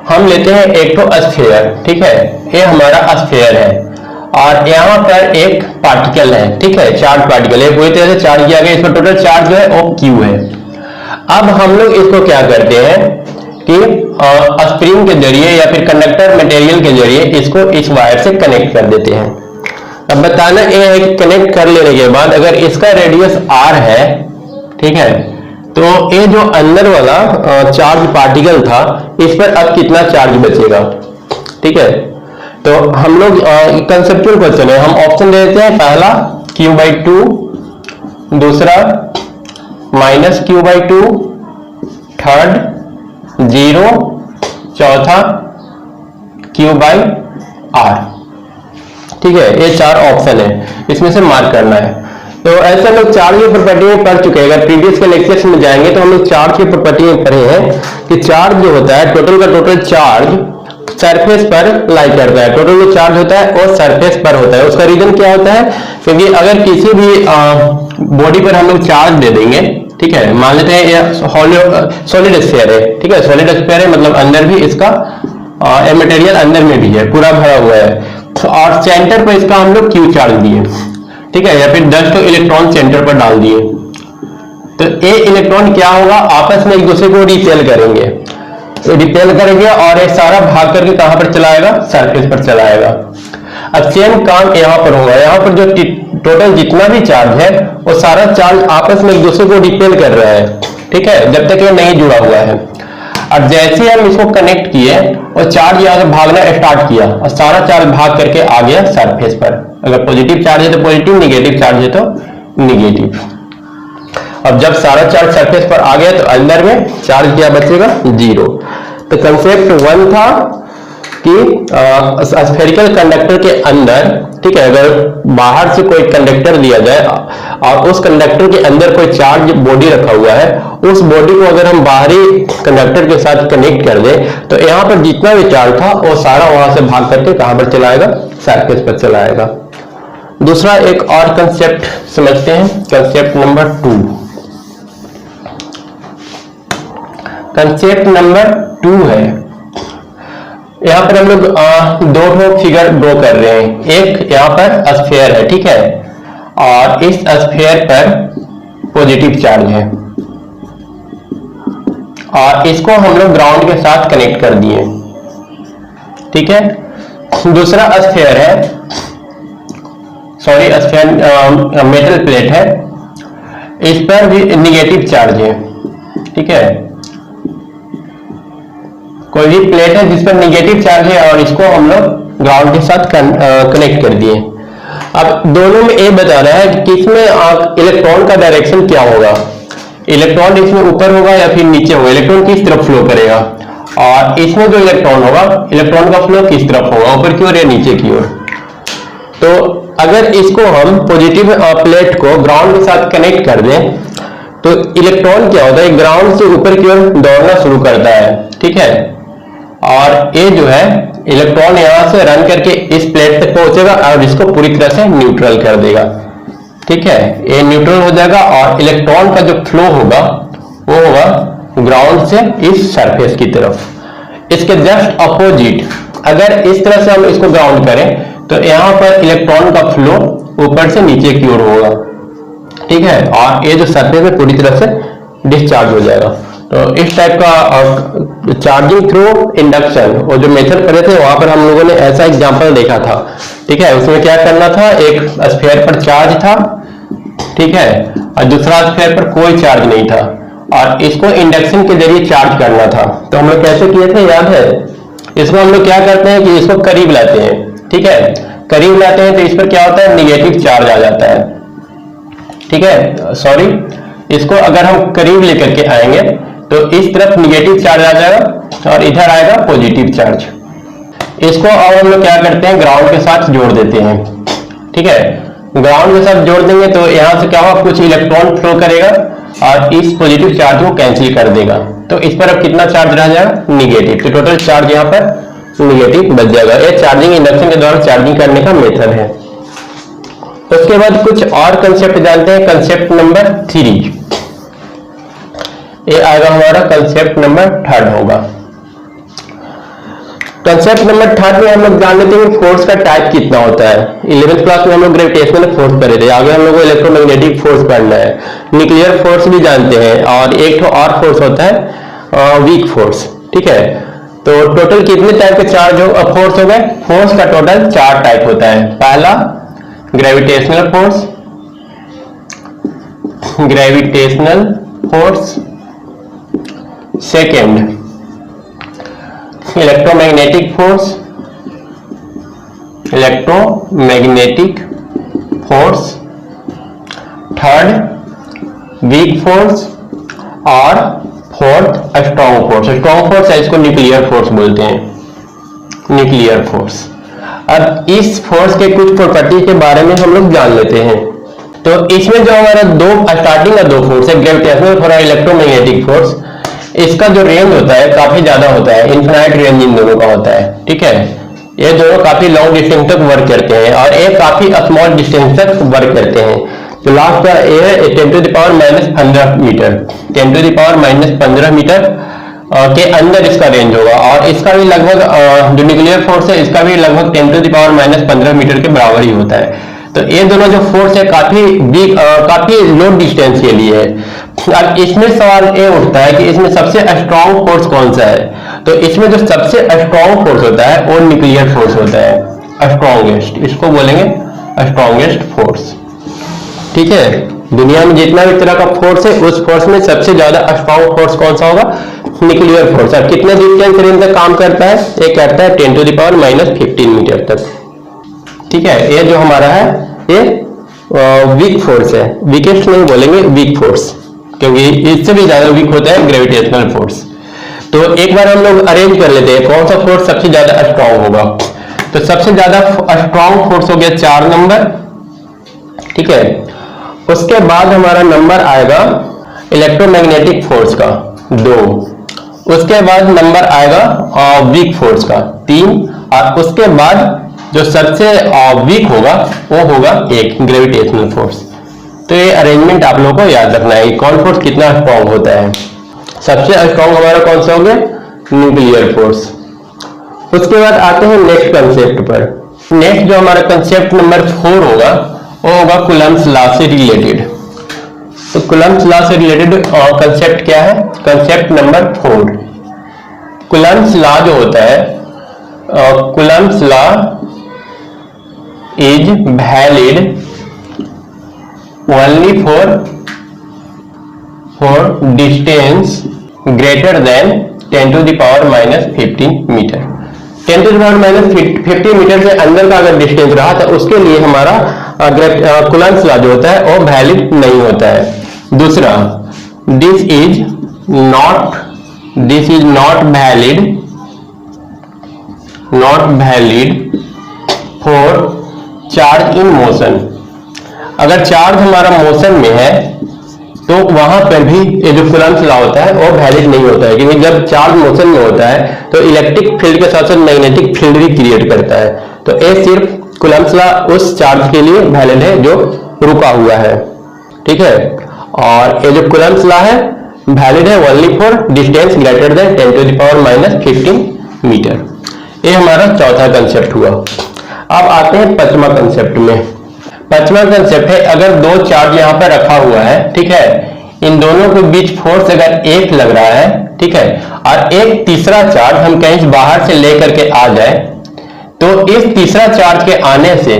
हम लेते हैं एक तो स्फीयर, ठीक है, ये हमारा स्फीयर है और यहाँ पर एक पार्टिकल है, ठीक है, चार्ज पार्टिकल है, पूरी तरह से चार्ज किया गया, इसका टोटल चार्ज जो है वो Q है। अब हम लोग इसको क्या करते हैं कि स्प्रिंग के जरिए या फिर कंडक्टर मटेरियल के जरिए इसको इस वायर से कनेक्ट कर देते हैं। अब बताना ये है कि कनेक्ट कर लेने के बाद अगर इसका रेडियस R है, ठीक है, तो ये जो अंदर वाला चार्ज पार्टिकल था इस पर अब कितना चार्ज बचेगा, ठीक है। तो हम लोग कंसेप्चुअल क्वेश्चन है, हम ऑप्शन दे देते हैं, पहला Q/2, दूसरा -Q/2, थर्ड 0, चौथा Q/R, ठीक है। ये चार ऑप्शन है, इसमें से मार्क करना है। तो ऐसे हम लोग चार्ज की प्रॉपर्टी में पढ़ चुके हैं, अगर प्रीवियस के लेक्चर्स में जाएंगे तो हम लोग चार्ज की प्रॉपर्टी में पढ़े हैं कि चार्ज जो होता है टोटल का टोटल चार्ज सरफेस पर लाई करता है, टोटल जो चार्ज होता है वो सरफेस पर होता है। उसका रीजन क्या होता है, क्योंकि अगर किसी भी बॉडी पर हम लोग चार्ज दे देंगे, ठीक है, मान लेते हैं ये सॉलिड स्फीयर है, ठीक है, सॉलिड स्फीयर है मतलब अंदर भी इसका मटेरियल अंदर में भी है, पूरा भरा हुआ है, और सेंटर पर इसका हम लोग Q चार्ज दिए, ठीक है, या फिर 10 तो इलेक्ट्रॉन सेंटर पर डाल दिए, तो ये इलेक्ट्रॉन क्या होगा, आपस में एक दूसरे को रिपेल करेंगे और ये सारा भाग करके कहां पर चलाएगा, सरफेस पर चलाएगा। अब सेम काम यहां पर होगा, यहां पर जो टोटल जितना भी चार्ज है वो सारा चार्ज आपस में एक दूसरे को रिपेल कर रहा है, ठीक है, जब तक ये नहीं जुड़ा हुआ है। और जैसे हम इसको कनेक्ट किए और चार्ज यहां से भागना स्टार्ट किया और सारा चार्ज भाग करके आ गया सरफेस पर। अगर पॉजिटिव चार्ज है तो पॉजिटिव, निगेटिव चार्ज है तो निगेटिव। अब जब सारा चार्ज सरफेस पर आ गया तो अंदर में चार्ज क्या बचेगा, 0। तो कंसेप्ट 1 था कि स्फेरिकल कंडक्टर के अंदर, ठीक है, अगर बाहर से कोई कंडक्टर दिया जाए और उस कंडक्टर के अंदर कोई चार्ज बॉडी रखा हुआ है, उस बॉडी को अगर हम बाहरी कंडक्टर के साथ कनेक्ट कर दें तो यहाँ पर जितना भी चार्ज था वो सारा वहां से भाग करके कहां पर चलाएगा, सरफेस पर चलाएगा। दूसरा एक और कंसेप्ट समझते हैं, कंसेप्ट नंबर 2। कंसेप्ट नंबर 2 है, यहां पर हम लोग दो फिगर ड्रॉ कर रहे हैं। एक यहां पर स्फीयर है, ठीक है, और इस स्फीयर पर पॉजिटिव चार्ज है और इसको हम लोग ग्राउंड के साथ कनेक्ट कर दिए, ठीक है। दूसरा स्फीयर है, सॉरी स्फीयर मेटल प्लेट है, इस पर भी निगेटिव चार्ज है, ठीक है, कोई भी प्लेट है जिस पर निगेटिव चार्ज है और इसको हम लोग ग्राउंड के साथ कनेक्ट कर दिए। अब दोनों में ये बता रहा है कि किसमें इलेक्ट्रॉन का डायरेक्शन क्या होगा, इलेक्ट्रॉन इसमें ऊपर होगा या फिर नीचे होगा, इलेक्ट्रॉन किस तरफ फ्लो करेगा, और इसमें जो इलेक्ट्रॉन होगा, इलेक्ट्रॉन का फ्लो किस तरफ होगा, ऊपर की ओर या नीचे की ओर। तो अगर इसको हम पॉजिटिव प्लेट को ग्राउंड के साथ कनेक्ट कर दें तो इलेक्ट्रॉन क्या होता है, ग्राउंड से ऊपर की ओर दौड़ना शुरू करता है, ठीक है, और ये जो है इलेक्ट्रॉन यहां से रन करके इस प्लेट तक पहुंचेगा और इसको पूरी तरह से न्यूट्रल कर देगा, ठीक है, ये न्यूट्रल हो जाएगा और इलेक्ट्रॉन का जो फ्लो होगा वो होगा ग्राउंड से इस सरफेस की तरफ। इसके जस्ट अपोजिट अगर इस तरह से हम इसको ग्राउंड करें तो यहां पर इलेक्ट्रॉन का फ्लो ऊपर से नीचे की ओर होगा, ठीक है, और ये जो सरफेस है पूरी तरह से डिस्चार्ज हो जाएगा। तो इस टाइप का चार्जिंग थ्रू इंडक्शन, वो जो मेथड करे थे वहां पर हम लोगों ने ऐसा एग्जांपल देखा था, ठीक है। उसमें क्या करना था, एक स्फीयर पर चार्ज था, ठीक है, और दूसरा स्फीयर पर कोई चार्ज नहीं था और इसको इंडक्शन के जरिए चार्ज करना था। तो हम लोग कैसे किए थे, याद है? इसको हम लोग क्या करते हैं कि इसको करीब लाते हैं, ठीक है, करीब लाते हैं तो इस पर क्या होता है, निगेटिव चार्ज आ जाता है, ठीक है, सॉरी, इसको अगर हम करीब लेकर के आएंगे तो इस तरफ निगेटिव चार्ज आ जाएगा और इधर आएगा पॉजिटिव चार्ज। इसको अब हम लोग क्या करते हैं, ग्राउंड के साथ जोड़ देते हैं, ठीक है, ग्राउंड के साथ जोड़ देंगे तो यहां से क्या होगा, कुछ इलेक्ट्रॉन फ्लो करेगा और इस पॉजिटिव चार्ज को कैंसिल कर देगा। तो इस पर अब कितना चार्ज रह जाएगा, निगेटिव। तो टोटल चार्ज यहाँ पर निगेटिव बच जाएगा। ये चार्जिंग इंडक्शन के द्वारा चार्जिंग करने का मेथड है। उसके बाद कुछ और कंसेप्ट जानते हैं, कंसेप्ट नंबर 3। ये आएगा हमारा कंसेप्ट नंबर 3 होगा। कंसेप्ट नंबर 3 में हम लोग जान लेते हैं फोर्स का टाइप कितना होता है। 11th क्लास में हम लोग ग्रेविटेशनल फोर्स पढ़े थे, आगे हम लोग को इलेक्ट्रोमैग्नेटिक फोर्स पढ़ना है, न्यूक्लियर फोर्स भी जानते हैं, और एक और फोर्स होता है वीक फोर्स। ठीक है, तो टोटल कितने टाइप के चार्ज फोर्स हो गए? फोर्स का टोटल 4 टाइप होता है। पहला gravitational force, gravitational force, second electromagnetic force, electromagnetic force, third weak force, और fourth strong force. Strong force है, इसको न्यूक्लियर फोर्स बोलते हैं, न्यूक्लियर फोर्स। अब इस फोर्स के कुछ प्रॉपर्टी के बारे में हम लोग जान लेते हैं। तो इसमें जो हमारा स्टार्टिंग का दो फोर्स है, ग्रेविटेशनल और इलेक्ट्रोमैग्नेटिक फोर्स, इसका जो रेंज होता है काफी ज्यादा होता है, इनफिनाइट रेंज इन दोनों का होता है। ठीक है, ये दोनों काफी लॉन्ग डिस्टेंस तक वर्क करते हैं और ये काफी स्मॉल डिस्टेंस तक वर्क करते हैं। तो लास्ट का ये है 10⁻⁻15 मीटर, 10⁻⁻15 मीटर के अंदर इसका रेंज होगा, और इसका भी लगभग जो न्यूक्लियर फोर्स है इसका भी लगभग 10⁻⁻15 मीटर के बराबर ही होता है। तो ये दोनों जो फोर्स है काफी लो डिस्टेंस के लिए है। अब इसमें सवाल ये उठता है कि इसमें सबसे स्ट्रॉन्ग फोर्स कौन सा है? तो इसमें जो सबसे स्ट्रॉन्ग फोर्स होता है वो न्यूक्लियर फोर्स होता है, स्ट्रॉन्गेस्ट, इसको बोलेंगे स्ट्रॉन्गेस्ट फोर्स। ठीक है, दुनिया में जितना भी तरह का फोर्स है उस फोर्स में सबसे ज्यादा स्ट्रॉन्ग फोर्स कौन सा होगा? Nuclear force. अब कितने डिस्टेंस रेंज तक काम करता है? ये करता है 10⁻⁻15 मीटर तक। ठीक है, ये जो हमारा है ये वीक फोर्स है, वीकेस्ट नहीं बोलेंगे, वीक फोर्स, क्योंकि इससे भी ज्यादा वीक होता है ग्रेविटेशनल फोर्स। तो एक बार हम लोग अरेंज कर लेते हैं कौन सा फोर्स सबसे ज्यादा स्ट्रॉन्ग होगा। तो सबसे ज्यादा स्ट्रॉन्ग फोर्स हो गया 4 नंबर। ठीक है, उसके बाद हमारा नंबर आएगा इलेक्ट्रोमैग्नेटिक फोर्स का 2, उसके बाद नंबर आएगा वीक फोर्स का 3, और उसके बाद जो सबसे वीक होगा वो होगा 1 ग्रेविटेशनल फोर्स। तो ये अरेंजमेंट आप लोगों को याद रखना है, कौन फोर्स कितना स्ट्रॉन्ग होता है। सबसे स्ट्रॉन्ग हमारा कौन सा हो गया? Nuclear force. उसके बाद आते हैं नेक्स्ट कंसेप्ट पर। नेक्स्ट जो हमारा कंसेप्ट नंबर 4 होगा वो होगा कूलम्ब्स लॉ से रिलेटेड। तो कूलम्ब्स लॉ से रिलेटेड कंसेप्ट क्या है? कंसेप्ट नंबर 4, कूलम्ब्स लॉ जो होता है, Coulomb's law is valid only for distance greater than 10⁻⁻15 metre. 10⁻⁻15 metre से अंदर का अगर डिस्टेंस रहा तो उसके लिए हमारा कूलम्ब्स लॉ जो होता है वो वैलिड नहीं होता है। दूसरा, this is not valid for charge in motion. अगर चार्ज हमारा मोशन में है तो वहां पर भी ये जो कूलम्ब्स लॉ होता है वो वैलिड नहीं होता है, क्योंकि जब चार्ज मोशन में होता है तो इलेक्ट्रिक फील्ड के साथ साथ मैग्नेटिक फील्ड भी क्रिएट करता है। तो ये सिर्फ कूलम्ब्स लॉ उस चार्ज के लिए वैलिड है जो रुका हुआ है। ठीक है, और ये जो कूलम्ब्स लॉ है वैलिड है only for distance greater than 10⁻⁻15 metre. ये हमारा चौथा कंसेप्ट हुआ। अब आते हैं 5वां कंसेप्ट में। 5वां कंसेप्ट है, अगर 2 चार्ज यहां पर रखा हुआ है, ठीक है, इन दोनों के बीच फोर्स अगर 1 लग रहा है, ठीक है, और एक तीसरा चार्ज हम कहीं बाहर से लेकर के आ जाए, तो इस तीसरा चार्ज के आने से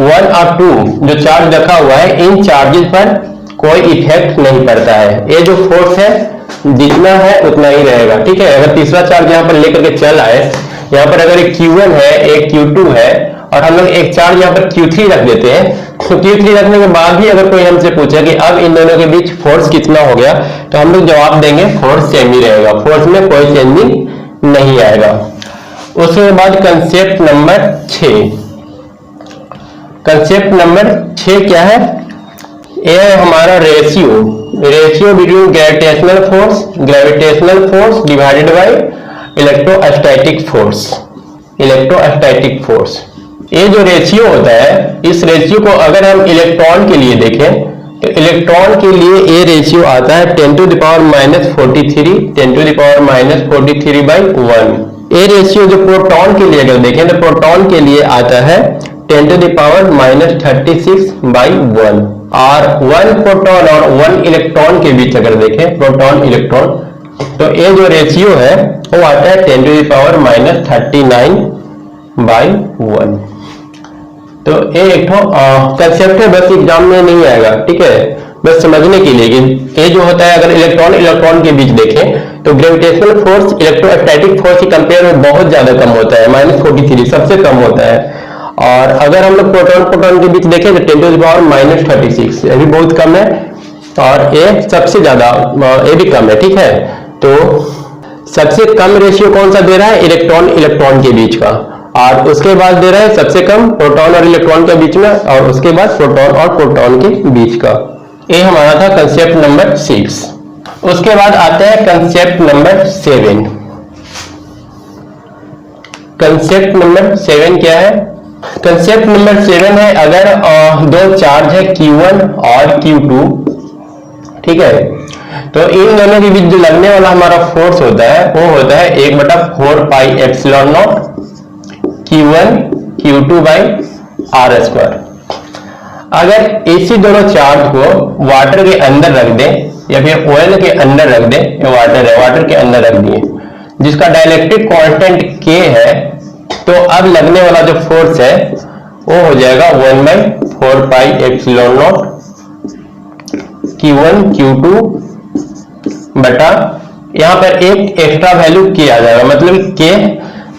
1 और 2 जो चार्ज रखा हुआ है इन चार्जेस पर कोई इफेक्ट नहीं पड़ता है। ये जो फोर्स है जितना है उतना ही रहेगा। ठीक है, अगर तीसरा चार्ज यहां पर लेकर के चल आए, यहाँ पर अगर एक Q1 है, एक Q2 है, और हम लोग एक चार्ज यहाँ पर Q3 रख देते हैं, तो Q3 रखने के बाद भी अगर कोई हमसे पूछे कि अब इन दोनों के बीच फोर्स कितना हो गया, तो हम लोग जवाब देंगे फोर्स सेम ही रहेगा, फोर्स में कोई चेंजिंग नहीं आएगा। उसके बाद कंसेप्ट नंबर 6। कंसेप्ट नंबर 6 क्या है? ये है हमारा ratio between gravitational force divided by electrostatic force. ये जो रेशियो होता है, इस रेशियो को अगर हम इलेक्ट्रॉन के लिए देखें तो इलेक्ट्रॉन के लिए ये रेशियो आता है 10⁻⁻43 10⁻⁻43/1। ए रेशियो जो प्रोटॉन के लिए अगर देखें तो प्रोटॉन के लिए आता है 10⁻⁻36/1 और 1 प्रोटॉन और 1 इलेक्ट्रॉन के बीच अगर देखें प्रोटॉन इलेक्ट्रॉन तो ये जो रेशियो है वो आता है 10⁻39/1। तो ये एक कंसेप्ट है, बस एग्जाम में नहीं आएगा, ठीक है, बस समझने के लिए कि ये जो होता है अगर इलेक्ट्रॉन इलेक्ट्रॉन के बीच देखें तो ग्रेविटेशनल फोर्स इलेक्ट्रोस्टैटिक फोर्स के कंपेयर में बहुत ज्यादा कम होता है, -43 सबसे कम होता है। और अगर हम लोग प्रोटॉन प्रोटॉन के बीच देखें तो 10⁻⁻36 ये भी बहुत कम है और ये सबसे ज्यादा ये भी कम है, ठीक है। तो सबसे कम रेशियो कौन सा दे रहा है, इलेक्ट्रॉन इलेक्ट्रॉन के बीच का, और उसके बाद दे रहा है सबसे कम प्रोटॉन और इलेक्ट्रॉन के बीच में, और उसके बाद प्रोटॉन और प्रोटॉन के बीच का। ये हमारा था कंसेप्ट नंबर 6। उसके बाद आते हैं कंसेप्ट नंबर 7। कंसेप्ट नंबर 7 क्या है? कंसेप्ट नंबर 7 है अगर दो चार्ज है Q1 और Q2, ठीक है, तो इन दोनों के बीच जो लगने वाला हमारा फोर्स होता है वो होता है 1/4πε0 Q1 Q2/r²। अगर इसी दोनों चार्ज को वाटर के अंदर रख दें या फिर ऑयल के अंदर रख दें, या वाटर है वाटर के अंदर रख दिए जिसका डाइलेक्ट्रिक कांस्टेंट K है, तो अब लगने वाला जो फोर्स है वो हो जाएगा 1/4πε0 Q1 Q2 बटा यहाँ पर एक एक्स्ट्रा वैल्यू K आ जाएगा, मतलब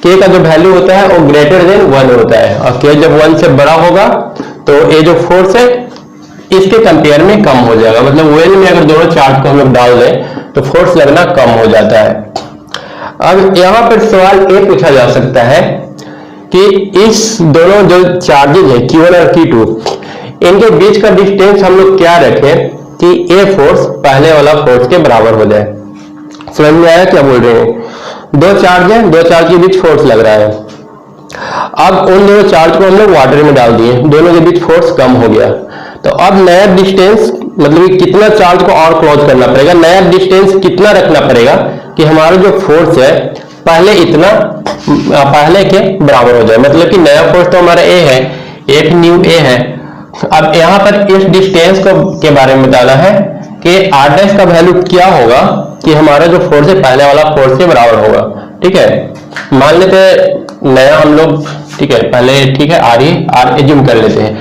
K का जो वैल्यू होता है वो ग्रेटर देन 1 होता है, और K जब 1 से बड़ा होगा तो ये जो फोर्स है इसके कंपेयर में कम हो जाएगा, मतलब वेल में अगर दोनों चार्ज को हम लोग डाल दें तो फोर्स लगना कम हो जाता है। अब यहाँ पर सवाल ये पूछा जा सकता है कि इस दोनों जो चार्जेज है Q1 और Q2 इनके बीच का डिस्टेंस हम लोग क्या रखें कि ये फोर्स पहले वाला फोर्स के बराबर हो जाए। समझ में आया क्या बोल रहे हैं? दो चार्ज है, दो चार्ज के बीच फोर्स लग रहा है, अब उन दोनों चार्ज को हम लोग वाटर में डाल दिए, दोनों के बीच फोर्स कम हो गया, तो अब नया डिस्टेंस मतलब कितना चार्ज को और क्लोज करना पड़ेगा, नया डिस्टेंस कितना रखना पड़ेगा कि हमारा जो फोर्स है पहले इतना पहले के बराबर हो जाए, मतलब कि नया फोर्स तो हमारा ए है, 8 µA है। अब यहाँ पर इस डिस्टेंस को के बारे में बताना है कि r' का वैल्यू क्या होगा कि हमारा जो फोर्स है पहले वाला फोर्स के बराबर होगा, ठीक है। मान लेते हैं नया हम लोग, ठीक है, पहले ठीक है r एज्यूम कर लेते हैं।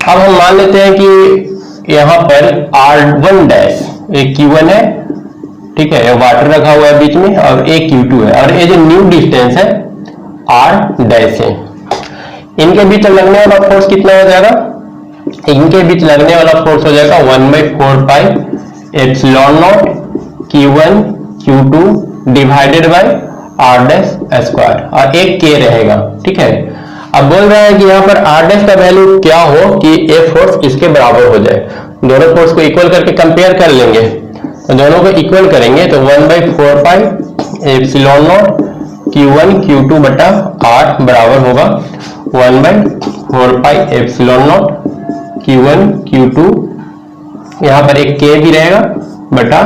अब हम मान लेते हैं कि यहाँ पर r1' एक Q1 है, ठीक है, वाटर रखा हुआ है बीच में, और एक Q2 है, और ये जो न्यू डिस्टेंस है r' है। इनके बीच लगने वाला फोर्स कितना हो जाएगा? इनके बीच लगने वाला फोर्स हो जाएगा 1/4πε0 Q1 Q2 divided by r' और एक K रहेगा, ठीक है। अब बोल रहा है कि यहाँ पर r' का वैल्यू क्या हो कि ये फोर्स इसके बराबर हो जाए। दोनों फोर्स को इक्वल करके कंपेयर कर लेंगे, तो दोनों को इक्वल करेंगे तो 1/4πε0 Q1 Q2 बटा r बराबर होगा 1/4πε0 Q1 Q2, यहाँ पर एक K भी रहेगा बटा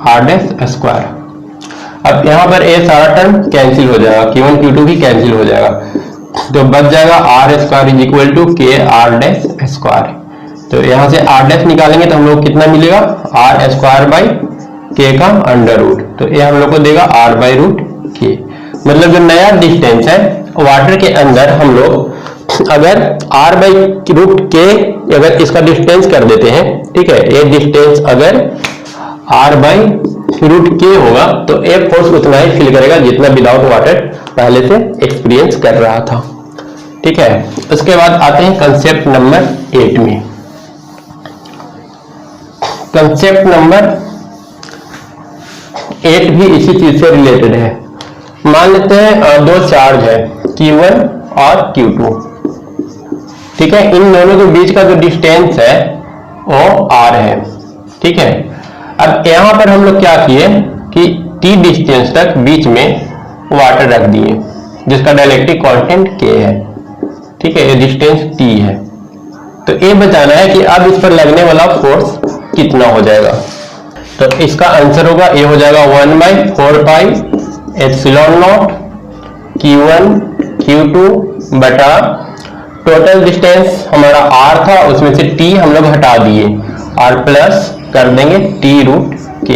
r'²। अब यहाँ पर ये सारा टर्म कैंसिल हो जाएगा, Q1 Q2 भी कैंसिल हो जाएगा, तो बच जाएगा r² = K r'²। तो यहाँ से r' निकालेंगे तो हम लोग कितना मिलेगा, r²/K का अंडर रूट, तो ये हम लोग को देगा r/√K। मतलब जो नया डिस्टेंस है वाटर के अंदर हम लोग अगर r/√K अगर इसका डिस्टेंस कर देते हैं, ठीक है, ये डिस्टेंस अगर r/√K होगा तो ये फोर्स उतना ही फील करेगा जितना विदाउट वाटर पहले से एक्सपीरियंस कर रहा था, ठीक है। उसके बाद आते हैं कंसेप्ट नंबर 8 में। कंसेप्ट नंबर 8 भी इसी चीज से रिलेटेड है। मान लेते हैं दो चार्ज है Q1 और Q2, ठीक है, इन दोनों के बीच का जो डिस्टेंस है वो r है, ठीक है। अब यहाँ पर हम लोग क्या किए कि t डिस्टेंस तक बीच में वाटर रख दिए जिसका डाइलेक्ट्रिक कांस्टेंट K है, ठीक है, ये डिस्टेंस t है। तो ये बताना है कि अब इस पर लगने वाला फोर्स कितना हो जाएगा, तो इसका आंसर होगा ये हो जाएगा 1/4πε0 Q1 Q2 बटा टोटल डिस्टेंस हमारा r था, उसमें से t हम लोग हटा दिए, r प्लस कर देंगे t रूट k।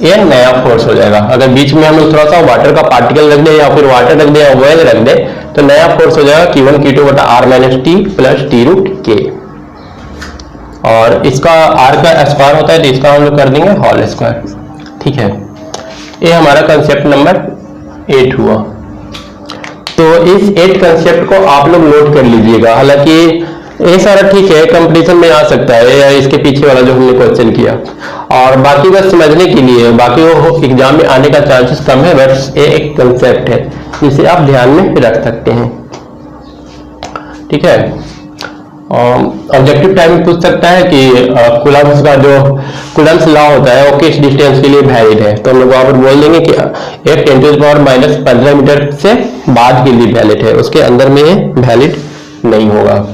ये नया फोर्स हो जाएगा। अगर बीच में हम लोग थोड़ा सा वाटर का पार्टिकल रख दे या फिर वाटर रख दे या वेल रख दे तो नया फोर्स हो जाएगा Q1 Q2 बटा r minus t plus t root के। और इसका r का स्क्वायर होता है तो इसका हम लोग कर देंगे होल स्क्वायर। ठीक है, ये हमारा कंसेप्ट नंबर 8 हुआ। तो इस 8 कंसेप्ट को आप लोग नोट कर लीजिएगा। हालांकि ये सारा ठीक है, कंपटीशन में आ सकता है या इसके पीछे वाला जो हमने क्वेश्चन किया, और बाकी बस समझने के लिए, बाकी वो एग्जाम में आने का चांसेस कम है, बट ये एक कंसेप्ट है जिसे आप ध्यान में रख सकते हैं। ठीक है, ऑब्जेक्टिव टाइम में पूछ सकता है कि कूलम्ब्स का जो कूलम्ब्स लॉ होता है वो किस डिस्टेंस के लिए वैलिड है, तो हम लोग वहां पर बोल देंगे कि एक 10⁻⁻15 मीटर से बाद के लिए वैलिड है, उसके अंदर में वैलिड नहीं होगा।